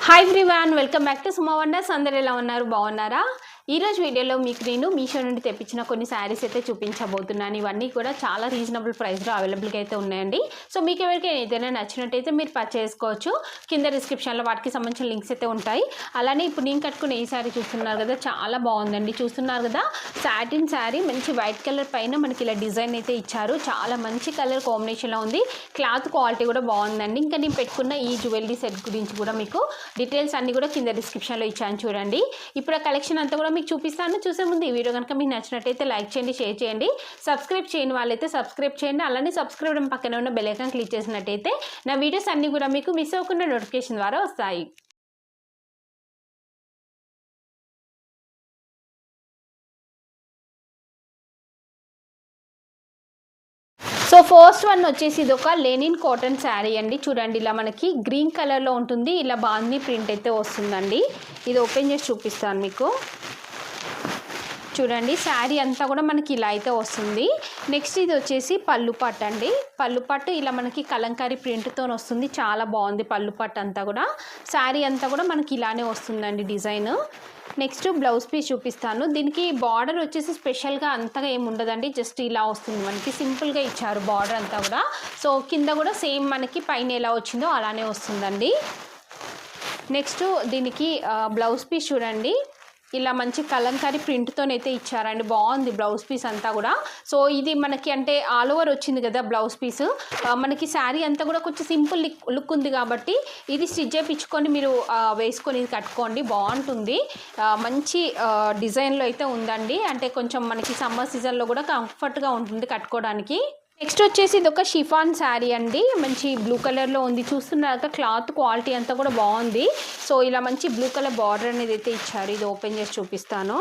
Hi everyone, welcome back to Suma wonders. అందరు ఎలా ఉన్నారు? బాగున్నారా? ఈరోజు వీడియోలో మీకు నేను మీషో నుండి తెప్పించిన కొన్ని శారీస్ అయితే చూపించబోతున్నాను. ఇవన్నీ కూడా చాలా రీజనబుల్ ప్రైస్లో అవైలబుల్గా అయితే ఉన్నాయండి. సో మీకు ఎవరికైనా ఏదైనా నచ్చినట్టయితే మీరు పర్చేస్ చేసుకోవచ్చు. కింద డిస్క్రిప్షన్లో వాటికి సంబంధించిన లింక్స్ అయితే ఉంటాయి. అలానే ఇప్పుడు నేను కట్టుకున్న ఈ శారీ చూస్తున్నారు కదా, చాలా బాగుందండి. చూస్తున్నారు కదా, సాటిన్ శారీ, మంచి వైట్ కలర్ పైన మనకి ఇలా డిజైన్ అయితే ఇచ్చారు. చాలా మంచి కలర్ కాంబినేషన్లో ఉంది. క్లాత్ క్వాలిటీ కూడా బాగుందండి. ఇంకా నేను పెట్టుకున్న ఈ జ్యువెలరీ సెట్ గురించి కూడా మీకు డీటెయిల్స్ అన్నీ కూడా కింద డిస్క్రిప్షన్లో ఇచ్చాను చూడండి. ఇప్పుడు ఆ కలెక్షన్ అంతా కూడా మీకు చూపిస్తాను. చూసే ముందు ఈ వీడియో కనుక మీకు నచ్చినట్టయితే లైక్ చేయండి, షేర్ చేయండి. సబ్స్క్రైబ్ చేయని వాళ్ళైతే సబ్స్క్రైబ్ చేయండి. అలానే సబ్స్క్రైబ్ పక్కన ఉన్న బెల్ ఐకాన్ క్లిక్ చేసినట్టయితే నా వీడియోస్ అన్నీ కూడా మీకు మిస్ అవ్వకుండా నోటిఫికేషన్ ద్వారా వస్తాయి. సో ఫస్ట్ వన్ వచ్చేసి ఇది ఒక లెనిన్ కాటన్ శారీ అండి. చూడండి, ఇలా మనకి గ్రీన్ కలర్లో ఉంటుంది. ఇలా బాందీ ప్రింట్ అయితే వస్తుందండి. ఇది ఓపెన్ చేసి చూపిస్తాను మీకు. చూడండి, శారీ అంతా కూడా మనకి ఇలా అయితే వస్తుంది. నెక్స్ట్ ఇది వచ్చేసి పళ్ళు పట్టు అండి. పళ్ళు పట్టు ఇలా మనకి కలంకారీ ప్రింట్తో వస్తుంది. చాలా బాగుంది పళ్ళు పట్టు అంతా కూడా. శారీ అంతా కూడా మనకి ఇలానే వస్తుందండి డిజైన్. నెక్స్ట్ బ్లౌజ్ పీస్ చూపిస్తాను. దీనికి బార్డర్ వచ్చేసి స్పెషల్గా అంతగా ఏమి ఉండదండి, జస్ట్ ఇలా వస్తుంది మనకి. సింపుల్గా ఇచ్చారు బార్డర్ అంతా కూడా. సో కింద కూడా సేమ్ మనకి పైన ఎలా వచ్చిందో అలానే వస్తుందండి. నెక్స్ట్ దీనికి బ్లౌజ్ పీస్ చూడండి, ఇలా మంచి కలంకారీ ప్రింట్తోనైతే ఇచ్చారండి. బాగుంది బ్లౌజ్ పీస్ అంతా కూడా. సో ఇది మనకి అంటే ఆల్ ఓవర్ వచ్చింది కదా బ్లౌజ్ పీస్. మనకి శారీ అంతా కూడా కొంచెం సింపుల్ లుక్ ఉంది కాబట్టి ఇది స్టిచ్ చేయించుకొని మీరు వేసుకొని ఇది కట్టుకోండి, బాగుంటుంది. మంచి డిజైన్లో అయితే ఉందండి. అంటే కొంచెం మనకి సమ్మర్ సీజన్లో కూడా కంఫర్ట్గా ఉంటుంది కట్టుకోవడానికి. నెక్స్ట్ వచ్చేసి ఇది ఒక షిఫాన్ శారీ అండి. మంచి బ్లూ కలర్లో ఉంది. చూస్తున్నాక క్లాత్ క్వాలిటీ అంతా కూడా బాగుంది. సో ఇలా మంచి బ్లూ కలర్ బార్డర్ అనేది అయితే ఇచ్చారు. ఇది ఓపెన్ చేసి చూపిస్తాను.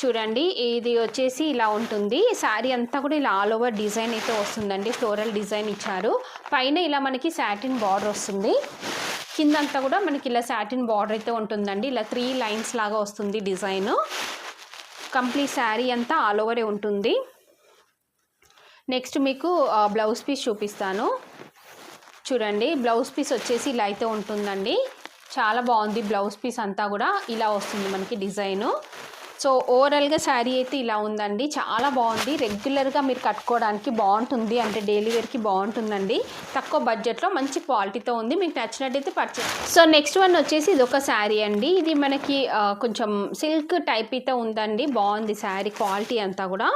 చూడండి, ఇది వచ్చేసి ఇలా ఉంటుంది. శారీ అంతా కూడా ఇలా ఆల్ ఓవర్ డిజైన్ అయితే వస్తుందండి. ఫ్లోరల్ డిజైన్ ఇచ్చారు. పైన ఇలా మనకి సాటిన్ బార్డర్ వస్తుంది. కిందంతా కూడా మనకి ఇలా సాటిన్ బార్డర్ అయితే ఉంటుందండి. ఇలా 3 లైన్స్ లాగా వస్తుంది డిజైన్. కంప్లీట్ శారీ అంతా ఆల్ ఓవరే ఉంటుంది. నెక్స్ట్ మీకు బ్లౌజ్ పీస్ చూపిస్తాను. చూడండి, బ్లౌజ్ పీస్ వచ్చేసి ఇలా అయితే ఉంటుందండి. చాలా బాగుంది బ్లౌజ్ పీస్ అంతా కూడా. ఇలా వస్తుంది మనకి డిజైను. సో ఓవరాల్గా శారీ అయితే ఇలా ఉందండి. చాలా బాగుంది. రెగ్యులర్గా మీరు కట్టుకోవడానికి బాగుంటుంది, అంటే డైలీ వేర్కి బాగుంటుందండి. తక్కువ బడ్జెట్లో మంచి క్వాలిటీతో ఉంది. మీకు నచ్చినట్టయితే పర్చేస్. సో నెక్స్ట్ వన్ వచ్చేసి ఇది ఒక శారీ అండి. ఇది మనకి కొంచెం సిల్క్ టైప్ అయితే ఉందండి. బాగుంది శారీ క్వాలిటీ అంతా కూడా.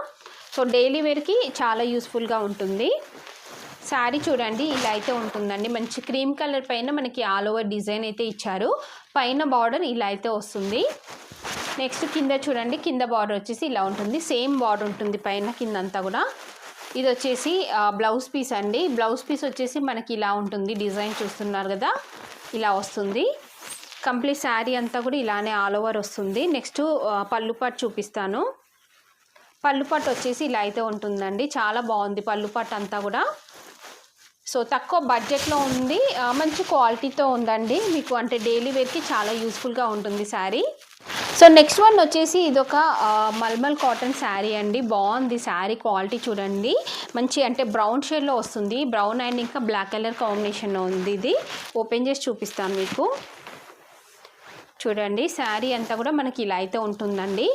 సో డైలీ వేర్కి చాలా యూస్ఫుల్గా ఉంటుంది. శారీ చూడండి, ఇలా అయితే ఉంటుందండి. మంచి క్రీమ్ కలర్ పైన మనకి ఆల్ ఓవర్ డిజైన్ అయితే ఇచ్చారు. పైన బార్డర్ ఇలా అయితే వస్తుంది. నెక్స్ట్ కింద చూడండి, కింద బార్డర్ వచ్చేసి ఇలా ఉంటుంది. సేమ్ బార్డర్ ఉంటుంది పైన కింద అంతా కూడా. ఇది వచ్చేసి బ్లౌజ్ పీస్ అండి. బ్లౌజ్ పీస్ వచ్చేసి మనకి ఇలా ఉంటుంది. డిజైన్ చూస్తున్నారు కదా, ఇలా వస్తుంది. కంప్లీట్ శారీ అంతా కూడా ఇలానే ఆల్ ఓవర్ వస్తుంది. నెక్స్ట్ పళ్ళు పాటు చూపిస్తాను. పళ్ళు పట్టు వచ్చేసి ఇలా అయితే ఉంటుందండి. చాలా బాగుంది పళ్ళు పట్టు అంతా కూడా. సో తక్కువ బడ్జెట్లో ఉంది, మంచి క్వాలిటీతో ఉందండి. మీకు అంటే డైలీ వేర్కి చాలా యూస్ఫుల్గా ఉంటుంది శారీ. సో నెక్స్ట్ వన్ వచ్చేసి ఇదొక మల్మల్ కాటన్ శారీ అండి. బాగుంది శారీ క్వాలిటీ చూడండి. మంచి అంటే బ్రౌన్ షేడ్లో వస్తుంది. బ్రౌన్ అండ్ ఇంకా బ్లాక్ కలర్ కాంబినేషన్లో ఉంది. ఇది ఓపెన్ చేసి చూపిస్తాను మీకు. చూడండి, శారీ అంతా కూడా మనకి ఇలా అయితే ఉంటుందండి.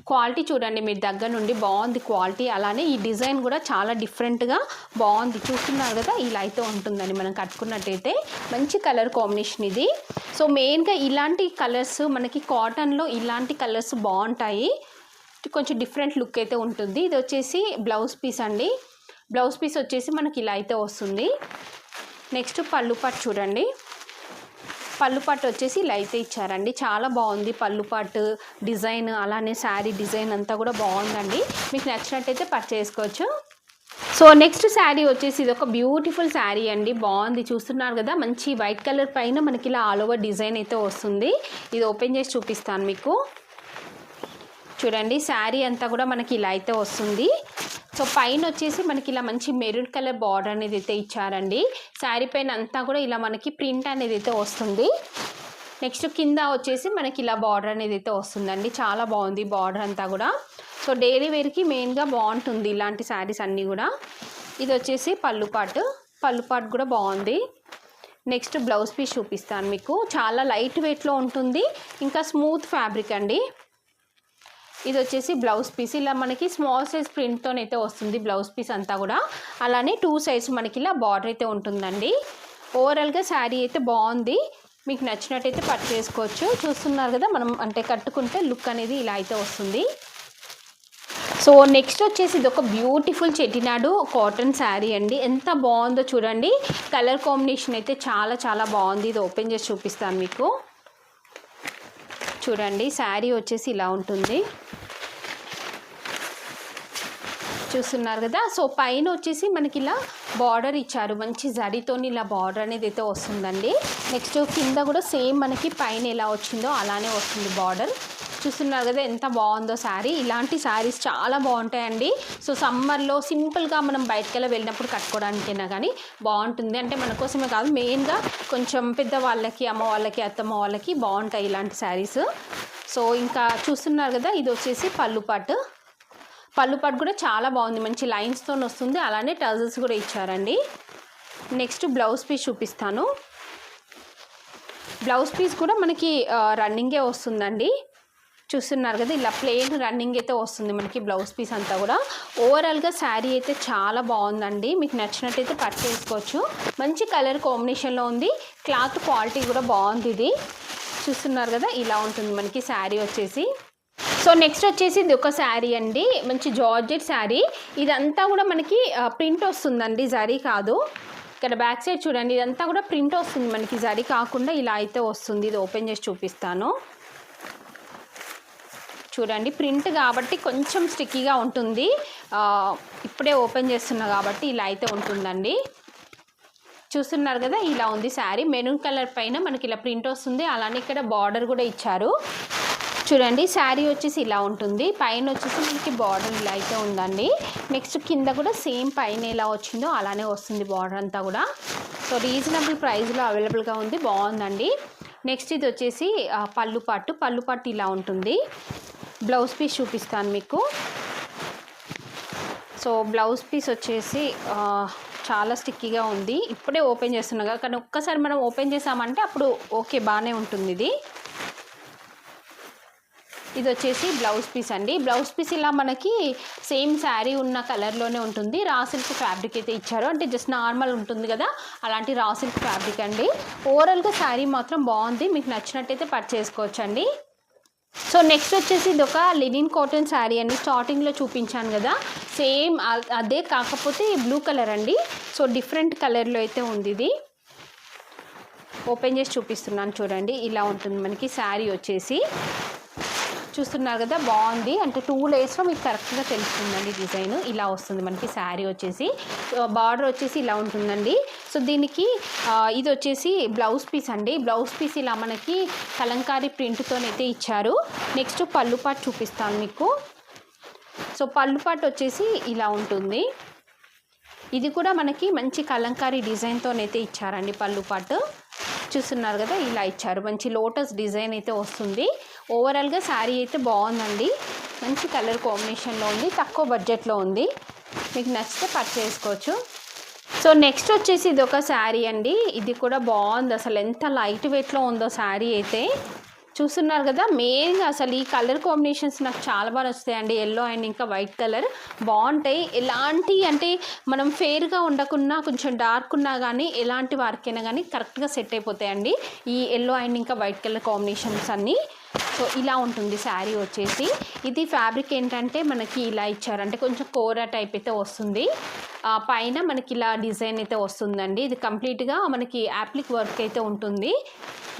క్వాలిటీ చూడండి మీరు దగ్గర నుండి, బాగుంది క్వాలిటీ. అలానే ఈ డిజైన్ కూడా చాలా డిఫరెంట్గా బాగుంది. చూస్తున్నారు కదా, ఇలా అయితే ఉంటుందండి మనం కట్టుకున్నట్టయితే. మంచి కలర్ కాంబినేషన్ ఇది. సో మెయిన్గా ఇలాంటి కలర్స్ మనకి కాటన్లో ఇలాంటి కలర్స్ బాగుంటాయి. కొంచెం డిఫరెంట్ లుక్ అయితే ఉంటుంది. ఇది వచ్చేసి బ్లౌజ్ పీస్ అండి. బ్లౌజ్ పీస్ వచ్చేసి మనకి ఇలా అయితే వస్తుంది. నెక్స్ట్ పళ్ళు పట్టు చూడండి. పళ్ళు పట్టు వచ్చేసి ఇలా అయితే ఇచ్చారండి. చాలా బాగుంది పళ్ళు పట్టు డిజైన్. అలానే శారీ డిజైన్ అంతా కూడా బాగుందండి. మీకు నచ్చినట్టయితే పర్చేస్ చేసుకోవచ్చు. సో నెక్స్ట్ శారీ వచ్చేసి ఇది ఒక బ్యూటిఫుల్ శారీ అండి. బాగుంది, చూస్తున్నారు కదా. మంచి వైట్ కలర్ పైన మనకి ఇలా ఆల్ ఓవర్ డిజైన్ అయితే వస్తుంది. ఇది ఓపెన్ చేసి చూపిస్తాను మీకు. చూడండి, శారీ అంతా కూడా మనకి ఇలా అయితే వస్తుంది. సో పైన వచ్చేసి మనకి ఇలా మంచి మెరూన్ కలర్ బార్డర్ అనేది అయితే ఇచ్చారండి. శారీ పైన అంతా కూడా ఇలా మనకి ప్రింట్ అనేది అయితే వస్తుంది. నెక్స్ట్ కింద వచ్చేసి మనకి ఇలా బార్డర్ అనేది అయితే వస్తుందండి. చాలా బాగుంది బార్డర్ అంతా కూడా. సో డైలీ వేర్కి మెయిన్గా బాగుంటుంది ఇలాంటి శారీస్ అన్నీ కూడా. ఇది వచ్చేసి పళ్ళు పాటు కూడా బాగుంది. నెక్స్ట్ బ్లౌజ్ పీస్ చూపిస్తాను మీకు. చాలా లైట్ వెయిట్లో ఉంటుంది, ఇంకా స్మూత్ ఫ్యాబ్రిక్ అండి. ఇది వచ్చేసి బ్లౌజ్ పీస్. ఇలా మనకి స్మాల్ సైజ్ ప్రింట్తోనైతే వస్తుంది బ్లౌజ్ పీస్ అంతా కూడా. అలానే 2 సైడ్స్ మనకి ఇలా బార్డర్ అయితే ఉంటుందండి. ఓవరాల్గా శారీ అయితే బాగుంది, మీకు నచ్చినట్టయితే పర్చేస్ చేసుకోవచ్చు. చూస్తున్నారు కదా, మనం అంటే కట్టుకుంటే లుక్ అనేది ఇలా అయితే వస్తుంది. సో నెక్స్ట్ వచ్చేసి ఇది ఒక బ్యూటిఫుల్ చెట్టినాడు కాటన్ శారీ అండి. ఎంత బాగుందో చూడండి, కలర్ కాంబినేషన్ అయితే చాలా చాలా బాగుంది. ఇది ఓపెన్ చేసి చూపిస్తాను మీకు. చూడండి, శారీ వచ్చేసి ఇలా ఉంటుంది, చూస్తున్నారు కదా. సో పైన వచ్చేసి మనకి ఇలా బార్డర్ ఇచ్చారు, మంచి జరీతో ఇలా బార్డర్ అనేది అయితే వస్తుందండి. నెక్స్ట్ కింద కూడా సేమ్ మనకి పైన ఎలా వచ్చిందో అలానే వస్తుంది బార్డర్. చూస్తున్నారు కదా ఎంత బాగుందో శారీ. ఇలాంటి శారీస్ చాలా బాగుంటాయండి. సో సమ్మర్లో సింపుల్గా మనం బయటకెళ్ళి వెళ్ళినప్పుడు కట్టుకోవడానికైనా కానీ బాగుంటుంది. అంటే మన కోసమే కాదు, మెయిన్గా కొంచెం పెద్దవాళ్ళకి, అమ్మ వాళ్ళకి, అత్తమ్మ వాళ్ళకి బాగుంటాయి ఇలాంటి శారీస్. సో ఇంకా చూస్తున్నారు కదా, ఇది వచ్చేసి పళ్ళు పాటు. పళ్ళు పాటు కూడా చాలా బాగుంది, మంచి లైన్స్తో వస్తుంది. అలానే టజల్స్ కూడా ఇచ్చారండి. నెక్స్ట్ బ్లౌజ్ పీస్ చూపిస్తాను. బ్లౌజ్ పీస్ కూడా మనకి రన్నింగే వస్తుందండి. చూస్తున్నారు కదా, ఇలా ప్లెయిన్ రన్నింగ్ అయితే వస్తుంది మనకి బ్లౌజ్ పీస్ అంతా కూడా. ఓవరాల్గా శారీ అయితే చాలా బాగుందండి, మీకు నచ్చినట్టయితే పర్చేస్ చేసుకోవచ్చు. మంచి కలర్ కాంబినేషన్లో ఉంది, క్లాత్ క్వాలిటీ కూడా బాగుంది. ఇది చూస్తున్నారు కదా, ఇలా ఉంటుంది మనకి శారీ వచ్చేసి. సో నెక్స్ట్ వచ్చేసి ఇది ఒక శారీ అండి, మంచి జార్జెట్ శారీ. ఇదంతా కూడా మనకి ప్రింట్ వస్తుందండి, జరీ కాదు. ఇక్కడ బ్యాక్ సైడ్ చూడండి, ఇదంతా కూడా ప్రింట్ వస్తుంది మనకి, జరీ కాకుండా ఇలా అయితే వస్తుంది. ఇది ఓపెన్ చేసి చూపిస్తాను. చూడండి, ప్రింట్ కాబట్టి కొంచెం స్టిక్కీగా ఉంటుంది. ఇప్పుడే ఓపెన్ చేస్తున్నా కాబట్టి ఇలా అయితే ఉంటుందండి. చూస్తున్నారు కదా, ఇలా ఉంది శారీ. మెరూన్ కలర్ పైన మనకి ఇలా ప్రింట్ వస్తుంది. అలానే ఇక్కడ బార్డర్ కూడా ఇచ్చారు. చూడండి, శారీ వచ్చేసి ఇలా ఉంటుంది. పైన వచ్చేసి మనకి బార్డర్ ఇలా అయితే ఉందండి. నెక్స్ట్ కింద కూడా సేమ్ పైన ఎలా వచ్చిందో అలానే వస్తుంది బార్డర్ అంతా కూడా. సో రీజనబుల్ ప్రైస్లో అవైలబుల్గా ఉంది, బాగుందండి. నెక్స్ట్ ఇది వచ్చేసి పళ్ళు పాటు ఇలా ఉంటుంది. బ్లౌజ్ పీస్ చూపిస్తాను మీకు. సో బ్లౌజ్ పీస్ వచ్చేసి చాలా స్టిక్కీగా ఉంది. ఇప్పుడే ఓపెన్ చేస్తున్నాగా, కానీ ఒక్కసారి మనం ఓపెన్ చేసామంటే అప్పుడు ఓకే బాగానే ఉంటుంది. ఇది వచ్చేసి బ్లౌజ్ పీస్ అండి. బ్లౌజ్ పీస్ ఇలా మనకి సేమ్ శారీ ఉన్న కలర్లోనే ఉంటుంది. రా సిల్క్ ఫ్యాబ్రిక్ అయితే ఇచ్చారు, అంటే జస్ట్ నార్మల్ ఉంటుంది కదా అలాంటి రా సిల్క్ ఫ్యాబ్రిక్ అండి. ఓవరాల్గా శారీ మాత్రం బాగుంది, మీకు నచ్చినట్టయితే పర్చేస్ చేసుకోవచ్చు అండి. సో నెక్స్ట్ వచ్చేసి ఇది ఒక లినిన్ కాటన్ శారీ అండి. స్టార్టింగ్లో చూపించాను కదా, సేమ్ అదే, కాకపోతే బ్లూ కలర్ అండి. సో డిఫరెంట్ కలర్లో అయితే ఉంది. ఇది ఓపెన్ చేసి చూపిస్తున్నాను చూడండి, ఇలా ఉంటుంది మనకి శారీ వచ్చేసి. చూస్తున్నారు కదా, బాగుంది. అంటే 2 లేయర్స్లో మీకు కరెక్ట్గా తెలుస్తుందండి డిజైన్. ఇలా వస్తుంది మనకి శారీ వచ్చేసి. బార్డర్ వచ్చేసి ఇలా ఉంటుందండి. సో దీనికి ఇది వచ్చేసి బ్లౌజ్ పీస్ అండి. బ్లౌజ్ పీస్ ఇలా మనకి కలంకారీ ప్రింట్తోనైతే ఇచ్చారు. నెక్స్ట్ పళ్ళు పాటు చూపిస్తాను మీకు. సో పళ్ళు పాటు వచ్చేసి ఇలా ఉంటుంది. ఇది కూడా మనకి మంచి కలంకారీ డిజైన్తోనైతే ఇచ్చారండి పళ్ళు పాటు. చూస్తున్నారు కదా, ఇలా ఇచ్చారు. మంచి లోటస్ డిజైన్ అయితే వస్తుంది. ఓవరాల్గా శారీ అయితే బాగుందండి, మంచి కలర్ కాంబినేషన్లో ఉంది, తక్కువ బడ్జెట్లో ఉంది. మీకు నచ్చితే పర్చేస్ చేసుకోవచ్చు. సో నెక్స్ట్ వచ్చేసి ఇది ఒక శారీ అండి. ఇది కూడా బాగుంది, అసలు ఎంత లైట్ వెయిట్లో ఉందో శారీ అయితే. చూస్తున్నారు కదా, మెయిన్గా అసలు ఈ కలర్ కాంబినేషన్స్ నాకు చాలా బాగా వస్తాయండి. ఎల్లో అండ్ ఇంకా వైట్ కలర్ బాగుంటాయి. ఎలాంటి అంటే మనం ఫేర్గా ఉండకున్నా కొంచెం డార్క్ ఉన్నా కానీ ఎలాంటి వారికైనా కానీ కరెక్ట్గా సెట్ అయిపోతాయండి ఈ ఎల్లో అండ్ ఇంకా వైట్ కలర్ కాంబినేషన్స్ అన్నీ. సో ఇలా ఉంటుంది శారీ వచ్చేసి. ఇది ఫ్యాబ్రిక్ ఏంటంటే మనకి ఇలా ఇచ్చారు, అంటే కొంచెం కోరా టైప్ అయితే వస్తుంది. పైన మనకి ఇలా డిజైన్ అయితే వస్తుందండి. ఇది కంప్లీట్గా మనకి యాప్లిక్ వర్క్ అయితే ఉంటుంది.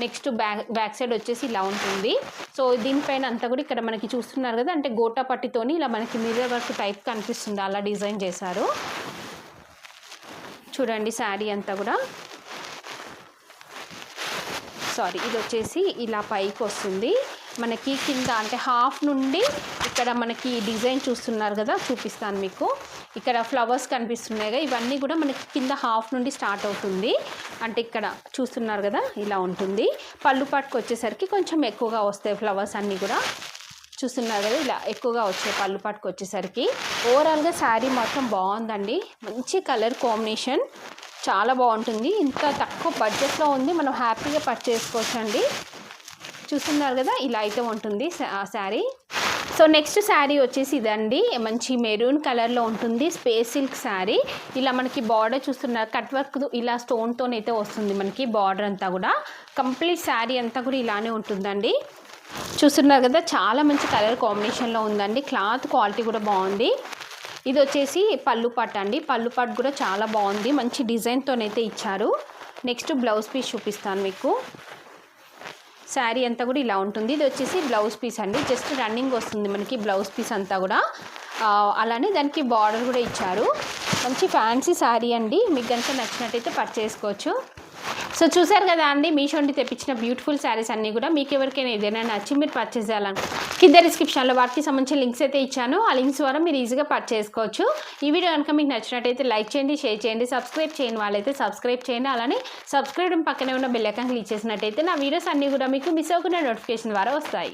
నెక్స్ట్ బ్యాక్ సైడ్ వచ్చేసి ఇలా ఉంటుంది. సో దీనిపైన అంతా కూడా ఇక్కడ మనకి చూస్తున్నారు కదా, అంటే గోటా పట్టితోని ఇలా మనకి మిర్రర్ వర్క్ టైప్ కనిపిస్తుంది, అలా డిజైన్ చేశారు. చూడండి శారీ అంతా కూడా. ఇది వచ్చేసి ఇలా పైకి వస్తుంది మనకి. కింద అంటే హాఫ్ నుండి ఇక్కడ మనకి డిజైన్ చూస్తున్నారు కదా, చూపిస్తాను మీకు. ఇక్కడ ఫ్లవర్స్ కనిపిస్తున్నాయి కదా, ఇవన్నీ కూడా మనకి కింద హాఫ్ నుండి స్టార్ట్ అవుతుంది. అంటే ఇక్కడ చూస్తున్నారు కదా, ఇలా ఉంటుంది. పళ్ళు పాటుకు వచ్చేసరికి కొంచెం ఎక్కువగా వస్తాయి ఫ్లవర్స్ అన్నీ కూడా. చూస్తున్నారు కదా, ఇలా ఎక్కువగా వచ్చాయి పళ్ళు పాటుకు వచ్చేసరికి. ఓవరాల్గా శారీ మాత్రం బాగుందండి, మంచి కలర్ కాంబినేషన్. చాలా బాగుంటుంది. ఇంత తక్కువ బడ్జెట్లో ఉంది, మనం హ్యాపీగా పర్చేస్ చేసుకోవచ్చు అండి. చూస్తున్నారు కదా, ఇలా అయితే ఉంటుంది శారీ. సో నెక్స్ట్ శారీ వచ్చేసి ఇదండి, మంచి మెరూన్ కలర్లో ఉంటుంది, స్పేస్ సిల్క్ శారీ. ఇలా మనకి బార్డర్ చూస్తున్నారు, కట్ వర్క్ ఇలా స్టోన్తోనైతే వస్తుంది మనకి బార్డర్ అంతా కూడా. కంప్లీట్ శారీ అంతా కూడా ఇలానే ఉంటుందండి. చూస్తున్నారు కదా, చాలా మంచి కలర్ కాంబినేషన్లో ఉందండి. క్లాత్ క్వాలిటీ కూడా బాగుంది. ఇది వచ్చేసి పళ్ళు పాట అండి. పళ్ళు పాట కూడా చాలా బాగుంది, మంచి డిజైన్తోనైతే ఇచ్చారు. నెక్స్ట్ బ్లౌజ్ పీస్ చూపిస్తాను మీకు. శారీ అంతా కూడా ఇలా ఉంటుంది. ఇది వచ్చేసి బ్లౌజ్ పీస్ అండి, జస్ట్ రన్నింగ్ వస్తుంది మనకి బ్లౌజ్ పీస్ అంతా కూడా. అలానే దానికి బార్డర్ కూడా ఇచ్చారు. మంచి ఫ్యాన్సీ శారీ అండి, మీకు కనుక నచ్చినట్టయితే పర్చేస్ చేసుకోవచ్చు. సో చూసారు కదా అండి, మీషో నుండి తెప్పించిన బ్యూటిఫుల్ శారీస్ అన్నీ కూడా. మీకు ఎవరికైనా ఏదైనా నచ్చి మీరు పర్చేస్ చేయాలను కింద డిస్క్రిప్షన్లో వాటికి సంబంధించిన లింక్స్ అయితే ఇచ్చాను. ఆ లింక్స్ ద్వారా మీరు ఈజీగా పర్చేస్ చేసుకోవచ్చు. ఈ వీడియో కనుక మీకు నచ్చినట్టయితే లైక్ చేయండి, షేర్ చేయండి, సబ్స్క్రైబ్ చేయని వాళ్ళైతే సబ్స్క్రైబ్ చేయండి. అలానే సబ్స్క్రైబ్ పక్కనే ఉన్న బెల్ ఐకాన్ క్లిక్ చేసినట్టయితే నా వీడియోస్ అన్నీ కూడా మీకు మిస్ అవ్వకుండా నోటిఫికేషన్ ద్వారా వస్తాయి.